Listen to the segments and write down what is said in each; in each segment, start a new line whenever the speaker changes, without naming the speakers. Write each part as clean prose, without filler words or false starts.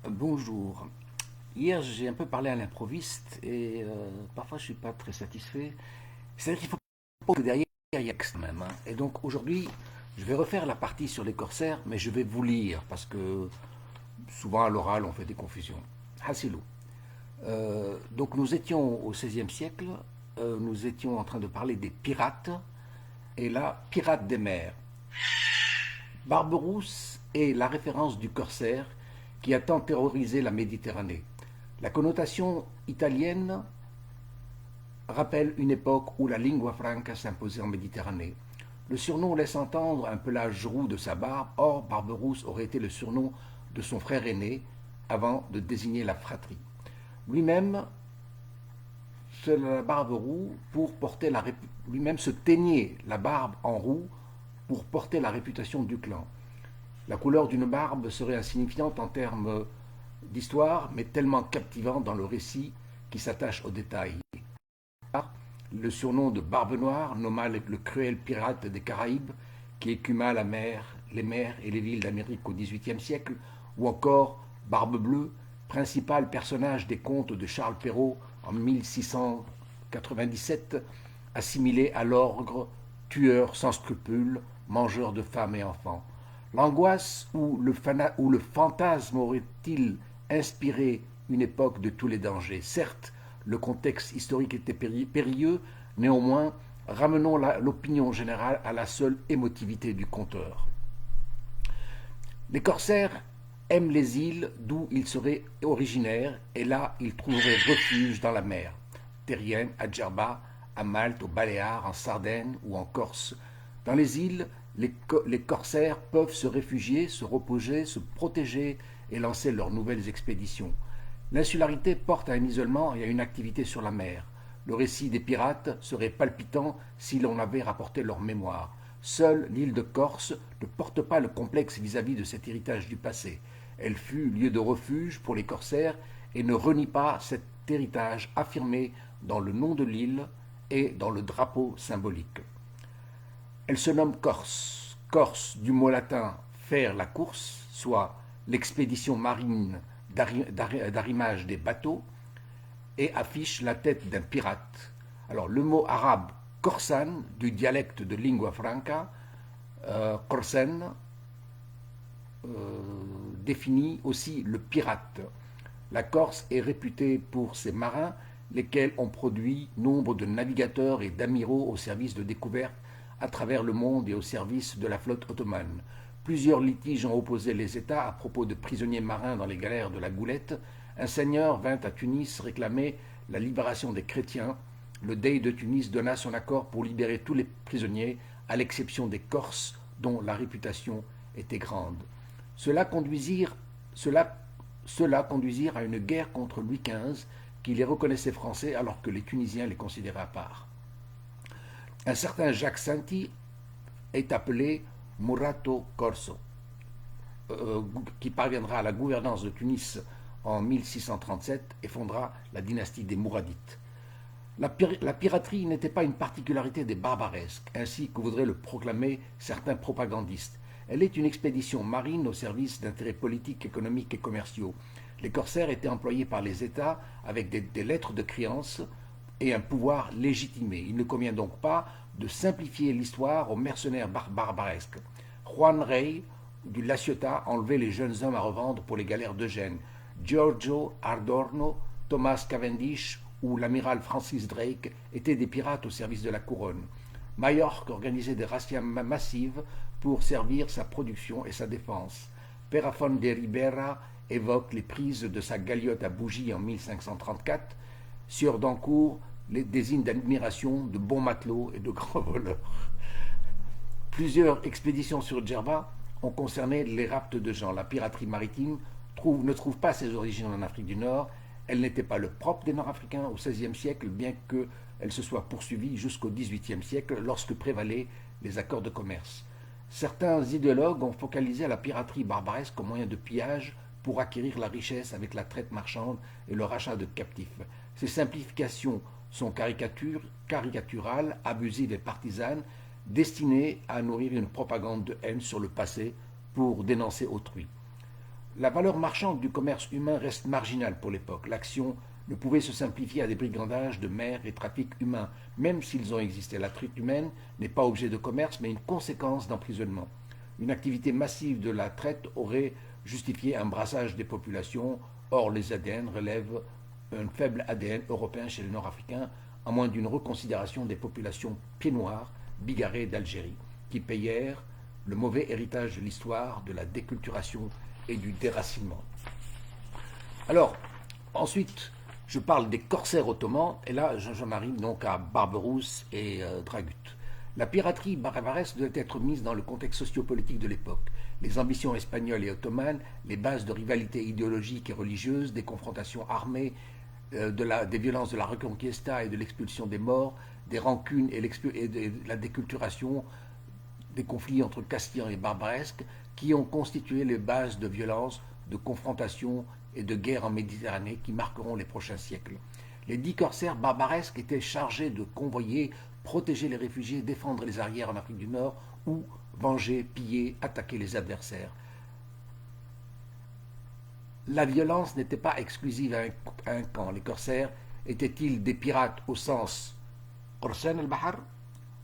Bonjour. Hier, j'ai un peu parlé à l'improviste et parfois je suis pas très satisfait. C'est-à-dire qu'il faut pas que derrière il y a quand même, hein. Et donc aujourd'hui, je vais refaire la partie sur les corsaires, mais je vais vous lire parce que souvent à l'oral on fait des confusions. Hassilou. Donc nous étions au XVIe siècle, nous étions en train de parler des pirates, et là, pirates des mers. Barberousse est la référence du corsaire qui a tant terrorisé la Méditerranée. La connotation italienne rappelle une époque où la lingua franca s'imposait en Méditerranée. Le surnom laisse entendre un pelage roux de sa barbe, or Barberousse aurait été le surnom de son frère aîné avant de désigner la fratrie. Lui-même se la barbe roux pour porter la lui-même se teignait la barbe en roux pour porter la réputation du clan. La couleur d'une barbe serait insignifiante en termes d'histoire, mais tellement captivante dans le récit qui s'attache aux détails. Le surnom de Barbe Noire nomma le cruel pirate des Caraïbes qui écuma la mer, les mers et les villes d'Amérique au XVIIIe siècle, ou encore Barbe Bleue, principal personnage des contes de Charles Perrault en 1697, assimilé à l'ogre, tueur sans scrupules, mangeur de femmes et enfants. L'angoisse ou le fantasme aurait-il inspiré une époque de tous les dangers? Certes, le contexte historique était périlleux, néanmoins, ramenons l'opinion générale à la seule émotivité du conteur. Les corsaires aiment les îles d'où ils seraient originaires, et là, ils trouveraient refuge dans la mer. Terrienne, à Djerba, à Malte, aux Baléares, en Sardaigne ou en Corse. Dans les îles, les corsaires peuvent se réfugier, se reposer, se protéger et lancer leurs nouvelles expéditions. L'insularité porte à un isolement et à une activité sur la mer. Le récit des pirates serait palpitant si l'on avait rapporté leur mémoire. Seule l'île de Corse ne porte pas le complexe vis-à-vis de cet héritage du passé. Elle fut lieu de refuge pour les corsaires et ne renie pas cet héritage affirmé dans le nom de l'île et dans le drapeau symbolique. Elle se nomme Corse. Corse du mot latin faire la course, soit l'expédition marine d'arrimage des bateaux, et affiche la tête d'un pirate. Alors le mot arabe corsan, du dialecte de lingua franca, corsen, définit aussi le pirate. La Corse est réputée pour ses marins, lesquels ont produit nombre de navigateurs et d'amiraux au service de découvertes à travers le monde et au service de la flotte ottomane. Plusieurs litiges ont opposé les États à propos de prisonniers marins dans les galères de la Goulette. Un seigneur vint à Tunis réclamer la libération des chrétiens. Le Dey de Tunis donna son accord pour libérer tous les prisonniers, à l'exception des Corses, dont la réputation était grande. Cela conduisirent à une guerre contre Louis XV, qui les reconnaissait français alors que les Tunisiens les considéraient à part. Un certain Jacques Santi est appelé Murato Corso, qui parviendra à la gouvernance de Tunis en 1637 et fondera la dynastie des Mouradites. La piraterie n'était pas une particularité des barbaresques, ainsi que voudraient le proclamer certains propagandistes. Elle est une expédition marine au service d'intérêts politiques, économiques et commerciaux. Les corsaires étaient employés par les États avec des lettres de créance et un pouvoir légitimé. Il ne convient donc pas de simplifier l'histoire aux mercenaires barbaresques. Juan Rey du La Ciotat enlevait les jeunes hommes à revendre pour les galères d'Eugène. Giorgio Ardorno, Thomas Cavendish ou l'amiral Francis Drake étaient des pirates au service de la couronne. Majorque organisait des razzias massives pour servir sa production et sa défense. Perafon de Ribera évoque les prises de sa galiote à bougies en 1534. Sieur d'Ancourt les désigne d'admiration de bons matelots et de grands voleurs. Plusieurs expéditions sur Djerba ont concerné les rapts de gens. La piraterie maritime ne trouve pas ses origines en Afrique du Nord. Elle n'était pas le propre des Nord-Africains au XVIe siècle, bien qu'elle se soit poursuivie jusqu'au XVIIIe siècle, lorsque prévalaient les accords de commerce. Certains idéologues ont focalisé la piraterie barbaresque comme moyen de pillage pour acquérir la richesse avec la traite marchande et le rachat de captifs. Ces simplifications sont caricaturales, abusives et partisanes, destinées à nourrir une propagande de haine sur le passé pour dénoncer autrui. La valeur marchande du commerce humain reste marginale pour l'époque. L'action ne pouvait se simplifier à des brigandages de mer et trafic humain, même s'ils ont existé. La traite humaine n'est pas objet de commerce, mais une conséquence d'emprisonnement. Une activité massive de la traite aurait justifié un brassage des populations. Or, les ADN relèvent un faible ADN européen chez les Nord-Africains, à moins d'une reconsidération des populations pieds noirs, bigarrées d'Algérie, qui payèrent le mauvais héritage de l'histoire, de la déculturation et du déracinement. Alors, ensuite, je parle des corsaires ottomans, et là, j'en arrive donc à Barberousse et Dragut. La piraterie barbaresque doit être mise dans le contexte sociopolitique de l'époque. Les ambitions espagnoles et ottomanes, les bases de rivalité idéologique et religieuse, des confrontations armées, des violences de la Reconquista et de l'expulsion des morts, des rancunes et de la déculturation, des conflits entre castillans et barbaresques, qui ont constitué les bases de violence, de confrontation et de guerre en Méditerranée qui marqueront les prochains siècles. Les 10 corsaires barbaresques étaient chargés de convoyer, protéger les réfugiés, défendre les arrières en Afrique du Nord ou venger, piller, attaquer les adversaires. La violence n'était pas exclusive à un camp. Les corsaires étaient-ils des pirates au sens Qorsan al-Bahar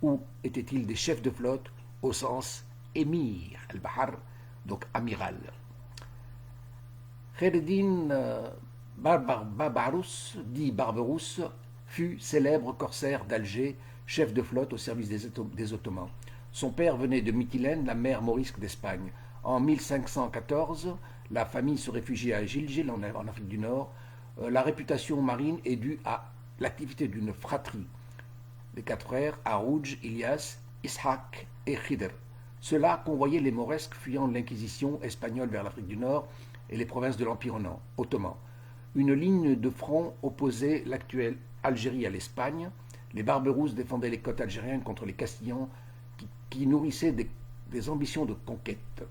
ou étaient-ils des chefs de flotte au sens émir al-Bahar, donc amiral? Khaireddin Barbarousse, dit Barberousse, fut célèbre corsaire d'Alger, chef de flotte au service des Ottomans. Son père venait de Mytilène, la mère morisque d'Espagne. En 1514, la famille se réfugie à Gilgil, en Afrique du Nord. La réputation marine est due à l'activité d'une fratrie. Les 4 frères, Harouj, Ilyas, Ishaq et Khidr. Ceux-là convoyaient les Mauresques fuyant l'Inquisition espagnole vers l'Afrique du Nord et les provinces de l'Empire ottoman. Une ligne de front opposait l'actuelle Algérie à l'Espagne. Les Barberousses défendaient les côtes algériennes contre les Castillans qui nourrissaient des ambitions de conquête.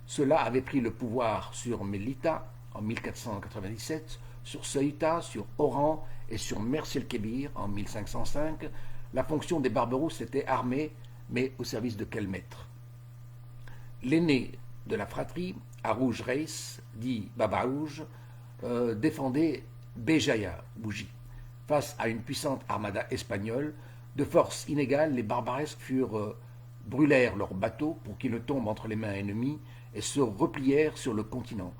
Ceux-là avaient pris le pouvoir sur Melita en 1497, sur Ceuta, sur Oran et sur Mers el-Kébir en 1505. La fonction des Barberousses était armée, mais au service de quel maître? L'aîné de la fratrie, Harouj Reis, dit Baba Rouge, défendait Béjaïa, Bougie. Face à une puissante armada espagnole, de force inégale, les barbaresques brûlèrent leurs bateaux pour qu'ils ne tombent entre les mains ennemies et se replièrent sur le continent.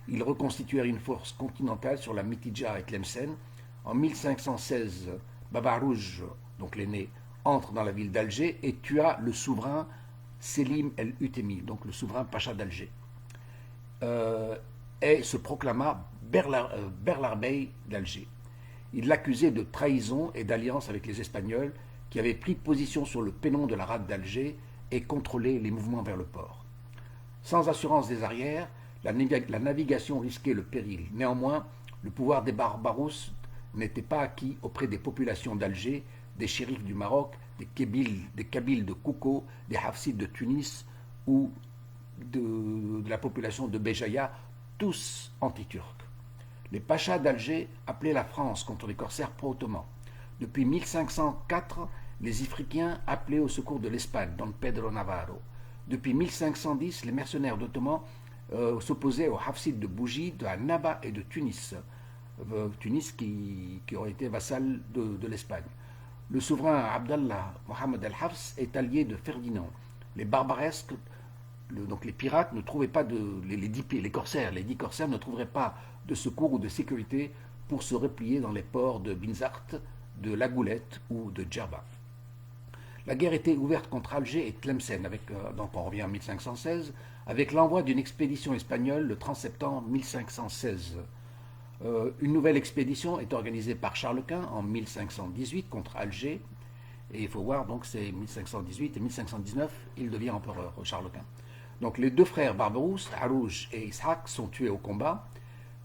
Ils reconstituèrent une force continentale sur la Mitidja et Tlemcen. En 1516, Baba Rouge, donc l'aîné, entre dans la ville d'Alger et tua le souverain Selim el-Utemi, donc le souverain pacha d'Alger, et se proclama Berlar Bey d'Alger. Il l'accusait de trahison et d'alliance avec les Espagnols qui avaient pris position sur le pénon de la rade d'Alger et contrôlé les mouvements vers le port. Sans assurance des arrières, la navigation risquait le péril. Néanmoins, le pouvoir des Barbarousses n'était pas acquis auprès des populations d'Alger, des shérifs du Maroc, des Kabyles de Kouko, des Hafsides de Tunis ou de la population de Béjaïa, tous anti-turcs. Les pachas d'Alger appelaient la France contre les corsaires pro-ottomans. Depuis 1504, les Ifriqiens appelaient au secours de l'Espagne, Don Pedro Navarro. Depuis 1510, les mercenaires d'Ottoman s'opposaient aux Hafsides de Bougie, de Annaba et de Tunis. Tunis qui ont été vassals de l'Espagne. Le souverain Abdallah Mohamed el-Hafs est allié de Ferdinand. Les barbaresques, donc les pirates, ne trouvaient pas les corsaires ne trouveraient pas de secours ou de sécurité pour se replier dans les ports de Binzart, de La Goulette ou de Djerba. La guerre était ouverte contre Alger et Tlemcen, donc on revient en 1516, avec l'envoi d'une expédition espagnole le 30 septembre 1516. Une nouvelle expédition est organisée par Charles Quint en 1518 contre Alger, et il faut voir, donc c'est 1518 et 1519, il devient empereur, Charles Quint. Donc les 2 frères Barberousse, Harouj et Ishaq, sont tués au combat.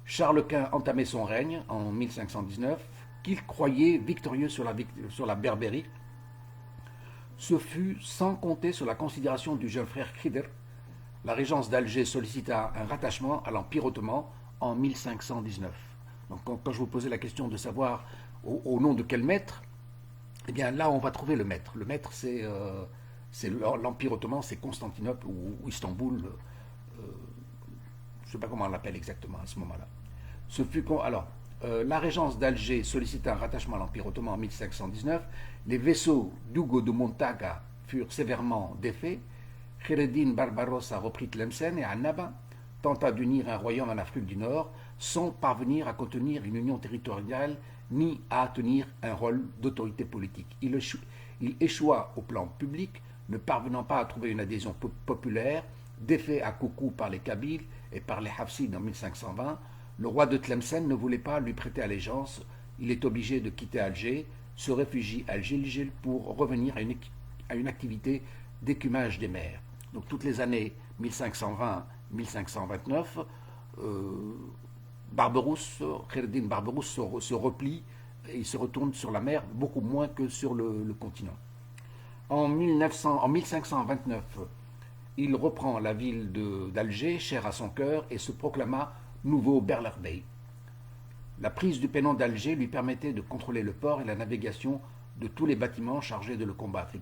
Charles Quint entamait son règne en 1519, qu'il croyait victorieux sur la Berbérie. Ce fut sans compter sur la considération du jeune frère Khidr. La régence d'Alger sollicita un rattachement à l'Empire ottoman en 1519. Donc quand je vous posais la question de savoir au nom de quel maître, eh bien là on va trouver le maître. Le maître c'est l'Empire ottoman, c'est Constantinople ou Istanbul. sais pas comment on l'appelle exactement à ce moment-là. Alors, la régence d'Alger sollicita un rattachement à l'Empire ottoman en 1519. Les vaisseaux d'Hugo de Montaga furent sévèrement défaits. Kheireddin Barbarossa reprit Tlemcen et Annaba tenta d'unir un royaume en Afrique du Nord sans parvenir à contenir une union territoriale ni à tenir un rôle d'autorité politique. Il échoua au plan public, ne parvenant pas à trouver une adhésion populaire, défait à Koukou par les Kabyles et par les Hafsides en 1520. Le roi de Tlemcen ne voulait pas lui prêter allégeance. Il est obligé de quitter Alger, se réfugie à Gilgil pour revenir à une activité d'écumage des mers. Donc toutes les années 1520-1529, Kheireddin Barberousse se replie et il se retourne sur la mer beaucoup moins que sur le continent. En 1529, il reprend la ville d'Alger, chère à son cœur, et se proclama nouveau Berlerbey. La prise du pénon d'Alger lui permettait de contrôler le port et la navigation de tous les bâtiments chargés de le combattre.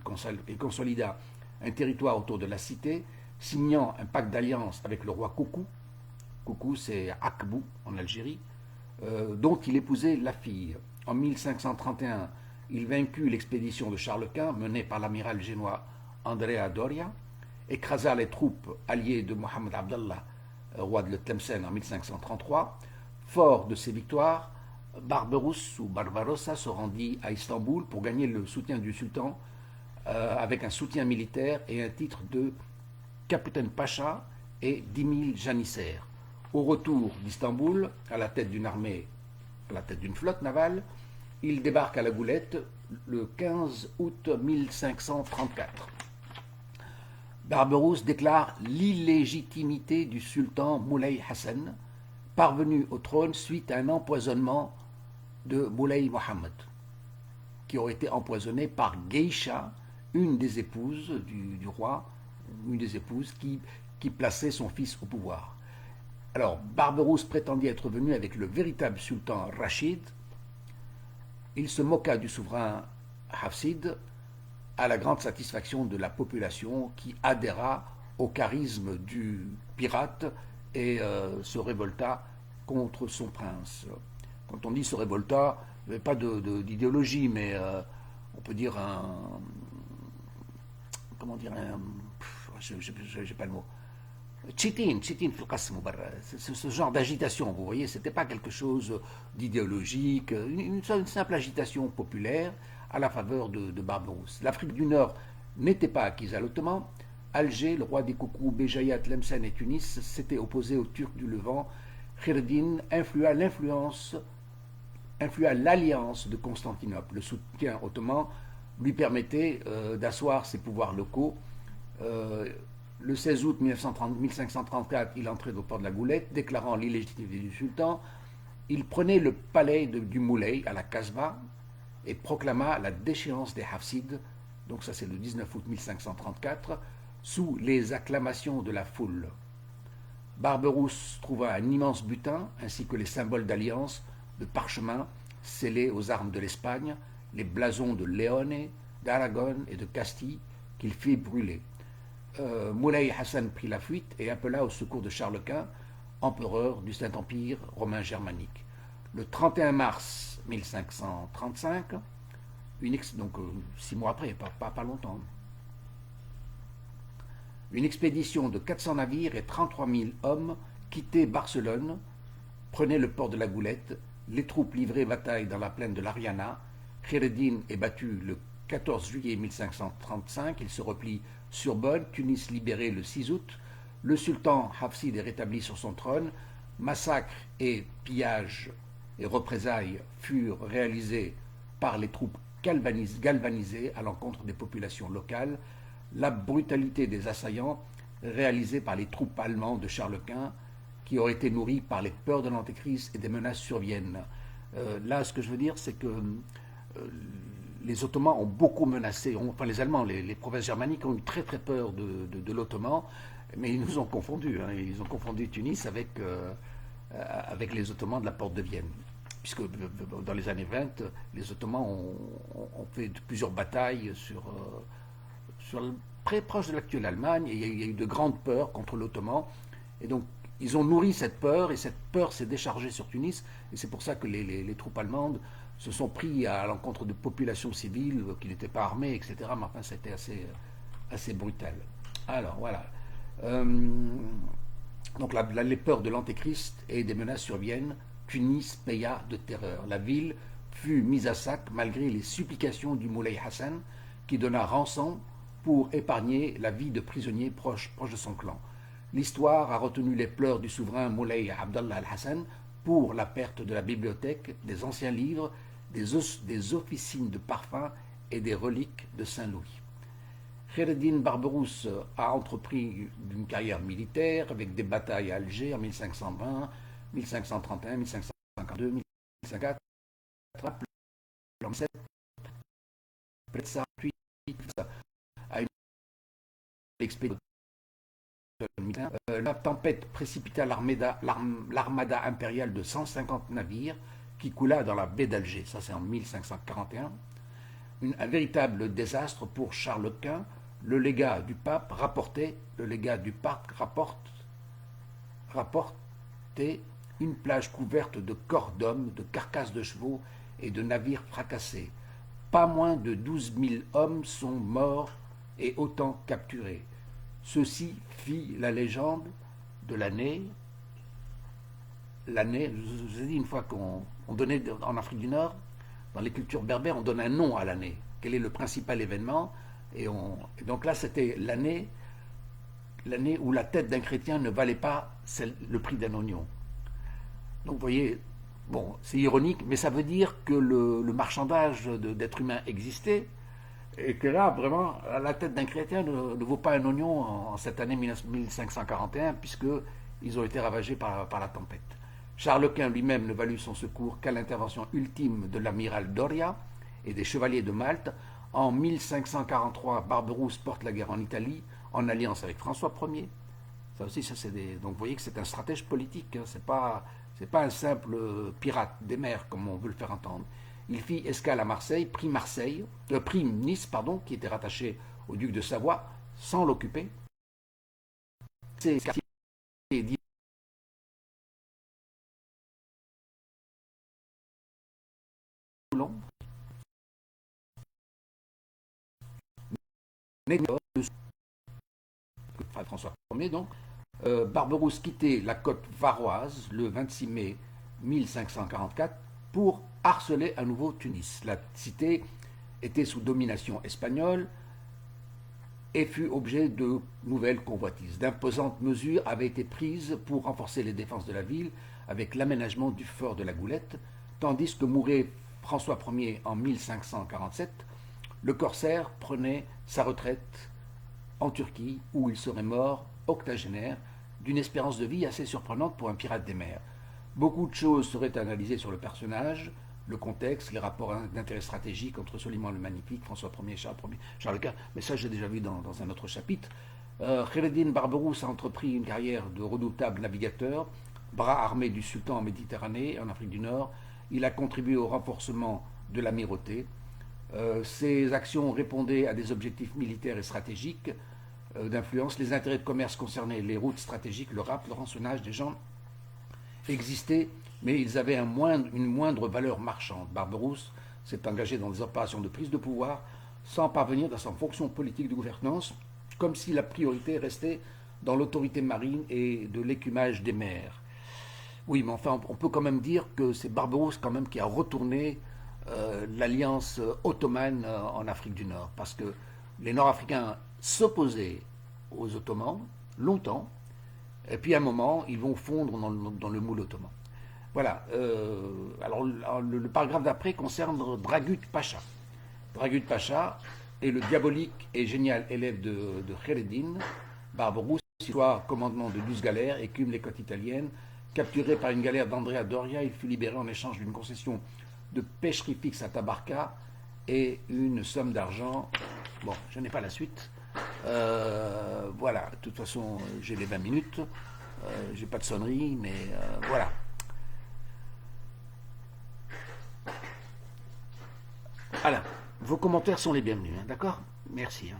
Il consolida un territoire autour de la cité, signant un pacte d'alliance avec le roi Koukou. Koukou, c'est Akbou en Algérie, dont il épousait la fille. En 1531, il vaincut l'expédition de Charles Quint menée par l'amiral génois Andrea Doria, écrasa les troupes alliées de Mohamed Abdallah, roi de Tlemcen en 1533. Fort de ses victoires, Barbarossa se rendit à Istanbul pour gagner le soutien du sultan avec un soutien militaire et un titre de capitaine pacha et 10 000 janissaires. Au retour d'Istanbul, à la tête d'une armée, à la tête d'une flotte navale, il débarque à la Goulette le 15 août 1534. Barberousse déclare l'illégitimité du sultan Moulay Hassan, parvenu au trône suite à un empoisonnement de Moulay Mohammed, qui aurait été empoisonné par Geisha, une des épouses du roi, une des épouses qui plaçait son fils au pouvoir. Alors, Barberousse prétendait être venu avec le véritable sultan Rachid. Il se moqua du souverain Hafsid, à la grande satisfaction de la population qui adhéra au charisme du pirate et se révolta contre son prince. Quand on dit se révolta, il n'y avait pas d'idéologie, mais on peut dire comment dire j'ai pas le mot. Chitin ce genre d'agitation, vous voyez, c'était pas quelque chose d'idéologique, une simple agitation populaire à la faveur de Barberousse. L'Afrique du Nord n'était pas acquise à l'Ottoman. Alger, le roi des Koukou, Béjaïa, Tlemcen et Tunis s'étaient opposés aux Turcs du Levant. Kheireddin influa l'alliance de Constantinople. Le soutien ottoman lui permettait d'asseoir ses pouvoirs locaux. Le 16 août 1534, il entrait au port de la Goulette, déclarant l'illégitimité du sultan. Il prenait le palais du Moulay à la Kasbah et proclama la déchéance des Hafsides, donc ça c'est le 19 août 1534, sous les acclamations de la foule. Barberousse trouva un immense butin, ainsi que les symboles d'alliance de parchemin scellés aux armes de l'Espagne, les blasons de Léon, d'Aragon et de Castille, qu'il fit brûler. Moulay Hassan prit la fuite et appela au secours de Charles Quint, empereur du Saint-Empire romain germanique. Le 31 mars 1535, donc 6 mois après, pas longtemps, une expédition de 400 navires et 33 000 hommes quittait Barcelone, prenait le port de la Goulette, les troupes livraient bataille dans la plaine de l'Ariana. Kheireddin est battu le 14 juillet 1535, il se replie sur Bonn, Tunis libéré le 6 août, le sultan Hafsid est rétabli sur son trône, massacres et pillages et représailles furent réalisés par les troupes galvanisées à l'encontre des populations locales, la brutalité des assaillants réalisée par les troupes allemandes de Charles Quint qui auraient été nourries par les peurs de l'Antéchrist et des menaces surviennes. Là, ce que je veux dire, c'est que les Ottomans ont beaucoup menacé, les Allemands, les provinces germaniques ont eu très très peur de l'Ottoman, mais ils nous ont confondus. Ils ont confondu Tunis avec les Ottomans de la porte de Vienne. Puisque dans les années 20, les Ottomans ont fait plusieurs batailles très proche de l'actuelle Allemagne, et il y a eu de grandes peurs contre l'Ottoman, et donc ils ont nourri cette peur, et cette peur s'est déchargée sur Tunis, et c'est pour ça que les troupes allemandes se sont pris à l'encontre de populations civiles qui n'étaient pas armées, etc. Mais enfin, c'était assez brutal. Alors, voilà. Euh, donc, les peurs de l'Antéchrist et des menaces surviennent. Tunis paya de terreur. La ville fut mise à sac malgré les supplications du Moulay Hassan, qui donna rançon pour épargner la vie de prisonniers proches de son clan. L'histoire a retenu les pleurs du souverain Moulay Abdallah al-Hassan pour la perte de la bibliothèque, des anciens livres, des officines de parfums et des reliques de Saint-Louis. Khaireddin Barberousse a entrepris une carrière militaire avec des batailles à Alger en 1520, 1531, 1552, 1554, puis à une expédition. La tempête précipita l'armada impériale de 150 navires qui coula dans la baie d'Alger. Ça, c'est en 1541. Un véritable désastre pour Charles Quint. Le légat du pape rapportait une plage couverte de corps d'hommes, de carcasses de chevaux et de navires fracassés. Pas moins de 12 000 hommes sont morts et autant capturés. Ceci fit la légende de l'année. L'année, je vous ai dit une fois qu'on donnait en Afrique du Nord, dans les cultures berbères, on donne un nom à l'année. Quel est le principal événement? Et donc là, c'était l'année où la tête d'un chrétien ne valait pas le prix d'un oignon. Donc vous voyez, bon, c'est ironique, mais ça veut dire que le marchandage d'êtres humains existait, et que là, vraiment, la tête d'un chrétien ne vaut pas un oignon en cette année 1541, puisqu'ils ont été ravagés par la tempête. Charles Quint lui-même ne valut son secours qu'à l'intervention ultime de l'amiral Doria et des chevaliers de Malte. En 1543, Barberousse porte la guerre en Italie, en alliance avec François Ier. Ça aussi, donc vous voyez que c'est un stratège politique, hein. C'est pas un simple pirate des mers, comme on veut le faire entendre. Il fit escale à Marseille, prit Nice, qui était rattaché au duc de Savoie, sans l'occuper. C'est dit François Ier, donc, Barberousse quittait la côte varoise le 26 mai 1544 pour harceler à nouveau Tunis. La cité était sous domination espagnole et fut objet de nouvelles convoitises. D'imposantes mesures avaient été prises pour renforcer les défenses de la ville avec l'aménagement du fort de la Goulette, tandis que mourait François Ier en 1547, le corsaire prenait sa retraite en Turquie, où il serait mort octogénaire, d'une espérance de vie assez surprenante pour un pirate des mers. Beaucoup de choses seraient analysées sur le personnage, le contexte, les rapports d'intérêt stratégique entre Soliman le Magnifique, François Ier, Charles Quint, mais ça j'ai déjà vu dans un autre chapitre. Khaireddin Barberousse a entrepris une carrière de redoutable navigateur, bras armé du sultan en Méditerranée et en Afrique du Nord. Il a contribué au renforcement de l'amirauté. Ses actions répondaient à des objectifs militaires et stratégiques d'influence. Les intérêts de commerce concernaient les routes stratégiques, le rap, le rançonnage des gens existaient, mais ils avaient une moindre valeur marchande. Barberousse s'est engagé dans des opérations de prise de pouvoir sans parvenir dans sa fonction politique de gouvernance, comme si la priorité restait dans l'autorité marine et de l'écumage des mers. Oui, mais enfin, on peut quand même dire que c'est Barberousse quand même qui a retourné l'alliance ottomane en Afrique du Nord, parce que les Nord-Africains s'opposaient aux Ottomans longtemps, et puis à un moment, ils vont fondre dans le moule ottoman. Voilà. Alors, le paragraphe d'après concerne Dragut Pacha. Dragut Pacha est le diabolique et génial élève de Khaireddin Barberousse, soit commandement de 12 galères, écume les côtes italiennes. Capturé par une galère d'Andrea Doria, il fut libéré en échange d'une concession de pêcherie fixe à Tabarka et une somme d'argent. Bon, je n'ai pas la suite. Voilà, de toute façon, j'ai les 20 minutes. J'ai pas de sonnerie, mais voilà. Voilà, vos commentaires sont les bienvenus, hein, d'accord? Merci. Hein.